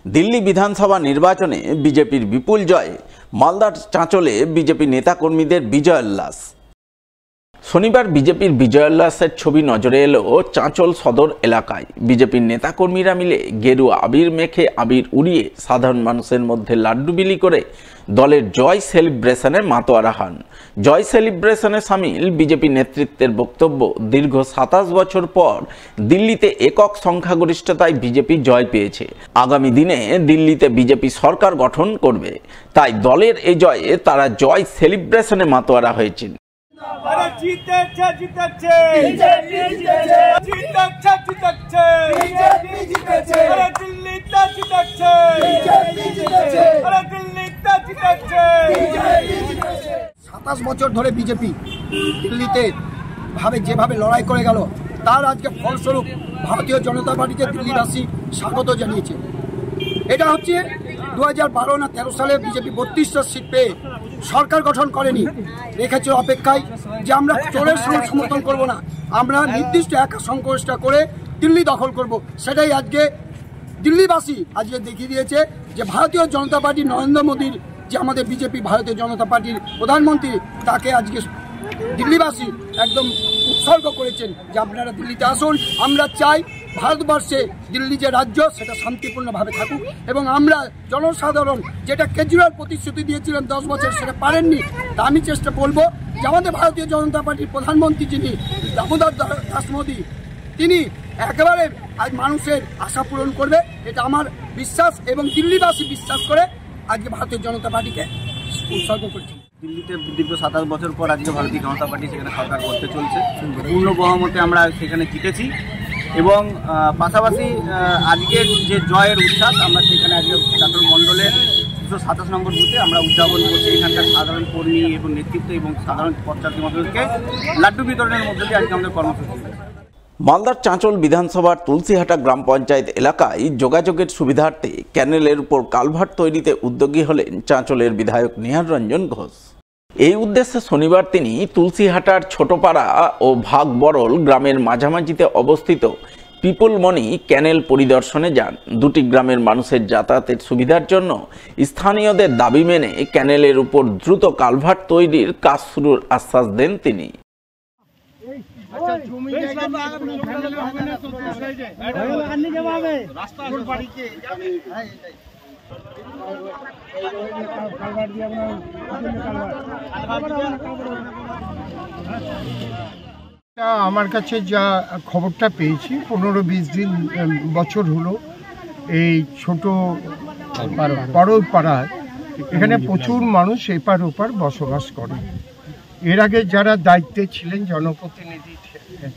দিল্লি বিধানসভা নির্বাচনে বিজেপির বিপুল জয়ে মালদার চাঁচলে বিজেপি নেতাকর্মীদের বিজয়োল্লাস। শনিবার বিজেপির বিজয়োল্লাসের ছবি নজরে এলো চাঁচল সদর এলাকায়। বিজেপির নেতাকর্মীরা মিলে গেরুয়া আবির মেখে আবির উড়িয়ে সাধারণ মানুষের মধ্যে লাড্ডু বিলি করে দলের জয় সেলিব্রেশনে মাতোয়ারা হন। জয় সেলিব্রেশনে সামিল বিজেপি নেতৃত্বের বক্তব্য, দীর্ঘ 27 বছর পর দিল্লিতে একক সংখ্যাগরিষ্ঠতায় বিজেপি জয় পেয়েছে। আগামী দিনে দিল্লিতে বিজেপি সরকার গঠন করবে, তাই দলের এই জয়ে তারা জয় সেলিব্রেশনে মাতোয়ারা হয়েছেন। বছর ধরে বিজেপি দিল্লিতে যেভাবে লড়াই করে গেল, তার আজকে ফলস্বরূপ ভারতীয় জনতা পার্টিকে দিল্লিবাসী স্বাগত জানিয়েছে। এটা হচ্ছে 2012 না 13 সালে বিজেপি 32টা সিট পেয়ে সরকার গঠন করেনি, রেখেছে অপেক্ষায় যে আমরা চোরের সমর্থন করব না, আমরা নির্দিষ্ট একা সংখ্যাগরিষ্ঠ করে দিল্লি দখল করব। সেটাই আজকে দিল্লিবাসী আজকে দেখিয়ে দিয়েছে যে ভারতীয় জনতা পার্টি নরেন্দ্র মোদীর, যে আমাদের বিজেপি ভারতীয় জনতা পার্টির প্রধানমন্ত্রী, তাকে আজকে দিল্লিবাসী একদম উৎসর্গ করেছেন যে আপনারা দিল্লিতে আসুন। আমরা চাই ভারতবর্ষে দিল্লি যে রাজ্য সেটা শান্তিপূর্ণভাবে থাকুক, এবং আমরা জনসাধারণ যেটা কেজরিওয়াল প্রতিশ্রুতি দিয়েছিলেন 10 বছর, সেটা পারেননি। তা আমি চেষ্টা করবো যে আমাদের ভারতীয় জনতা পার্টির প্রধানমন্ত্রী যিনি দামোদর দাস মোদী, তিনি একেবারে আজ মানুষের আশা পূরণ করবে, এটা আমার বিশ্বাস, এবং দিল্লিবাসী বিশ্বাস করে আজকে ভারতীয় জনতা পার্টিকে উৎসর্গ করছে। দিল্লিতে দীর্ঘ 27 বছর পর আজকে ভারতীয় জনতা পার্টি সেখানে সরকার করতে চলছে। পূর্ণ বহুমতে আমরা সেখানে জিতেছি, এবং পাশাপাশি আজকের যে জয়ের উচ্ছ্বাস আমরা সেখানে আজকে চাঁচল মণ্ডলের 227 নম্বর বুথে আমরা উদযাপন করছি। এখানকার সাধারণ কর্মী এবং নেতৃত্ব এবং সাধারণ পথযাত্রী মানুষকে লাড্ডু বিতরণের মধ্যে দিয়ে আজকে আমাদের কর্মসূচি। মালদার চাঁচল বিধানসভার তুলসীহাটা গ্রাম পঞ্চায়েত এলাকায় যোগাযোগের সুবিধার্থে ক্যানেলের উপর কালভার্ট তৈরিতে উদ্যোগী হলেন চাঁচলের বিধায়ক নিহার রঞ্জন ঘোষ। এই উদ্দেশ্যে শনিবার তিনি তুলসীহাটার ছোটপাড়া ও ভাগবরল গ্রামের মাঝামাঝিতে অবস্থিত পিপলমণি ক্যানেল পরিদর্শনে যান। দুটি গ্রামের মানুষের যাতায়াতের সুবিধার জন্য স্থানীয়দের দাবি মেনে ক্যানেলের উপর দ্রুত কালভার্ট তৈরির কাজ শুরুর আশ্বাস দেন তিনি। আমার কাছে যা খবরটা পেয়েছি, 15-20 দিন বছর হলো এই ছোট পাড়ায় এখানে প্রচুর মানুষ এপার ওপার বসবাস করে। এর আগে যারা দায়িত্বে ছিলেন, জনপ্রতিনিধি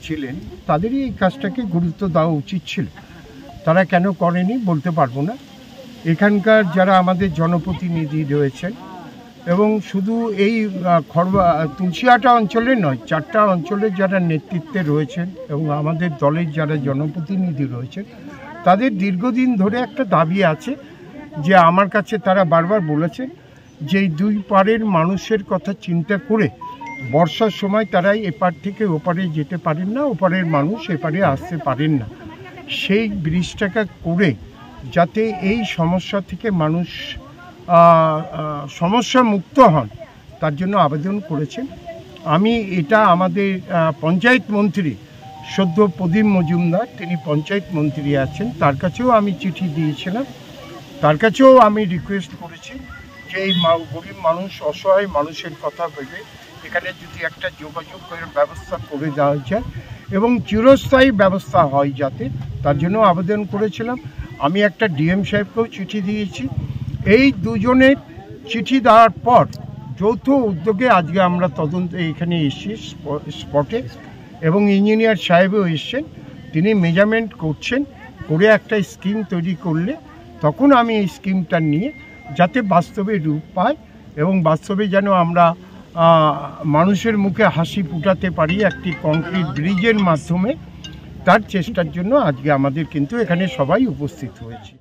ছিলেন, তাদেরই এই কাজটাকে গুরুত্ব দেওয়া উচিত ছিল। তারা কেন করেনি বলতে পারবো না। এখানকার যারা আমাদের জনপ্রতিনিধি রয়েছেন, এবং শুধু এই তুলসীহাটা অঞ্চলে নয়, 4টা অঞ্চলের যারা নেতৃত্বে রয়েছেন এবং আমাদের দলের যারা জনপ্রতিনিধি রয়েছেন, তাদের দীর্ঘদিন ধরে একটা দাবি আছে যে আমার কাছে তারা বারবার বলেছেন যে এই দুই পাড়ের মানুষের কথা চিন্তা করে বর্ষার সময় তারাই এপার থেকে ওপারে যেতে পারেন না, ওপারের মানুষ এপারে আসতে পারেন না। সেই ব্রিজটাকে করে যাতে এই সমস্যা থেকে মানুষ সমস্যা মুক্ত হন, তার জন্য আবেদন করেছেন। আমি এটা আমাদের পঞ্চায়েত মন্ত্রী সদ্য প্রদীপ মজুমদার, তিনি পঞ্চায়েত মন্ত্রী আছেন, তার কাছেও আমি চিঠি দিয়েছিলাম। তার কাছেও আমি রিকোয়েস্ট করেছি যে এই গরিব মানুষ, অসহায় মানুষের কথা ভেবে এখানে যদি একটা যোগাযোগের ব্যবস্থা করে দেওয়া যায় এবং চিরস্থায়ী ব্যবস্থা হয় যাতে, তার জন্য আবেদন করেছিলাম। আমি একটা ডিএম সাহেবকেও চিঠি দিয়েছি। এই দুজনের চিঠি দেওয়ার পর যৌথ উদ্যোগে আজকে আমরা তদন্ত এখানে এসেছি স্পটে, এবং ইঞ্জিনিয়ার সাহেবও এসছেন, তিনি মেজারমেন্ট করছেন, করে একটা স্কিম তৈরি করলে তখন আমি এই স্কিমটা নিয়ে যাতে বাস্তবে রূপ পায় এবং বাস্তবে যেন আমরা মানুষের মুখে হাসি ফুটাতে পারি একটি কংক্রিট ব্রিজের মাধ্যমে, তার চেষ্টার জন্য আজকে আমাদের কিন্তু এখানে সবাই উপস্থিত হয়েছে।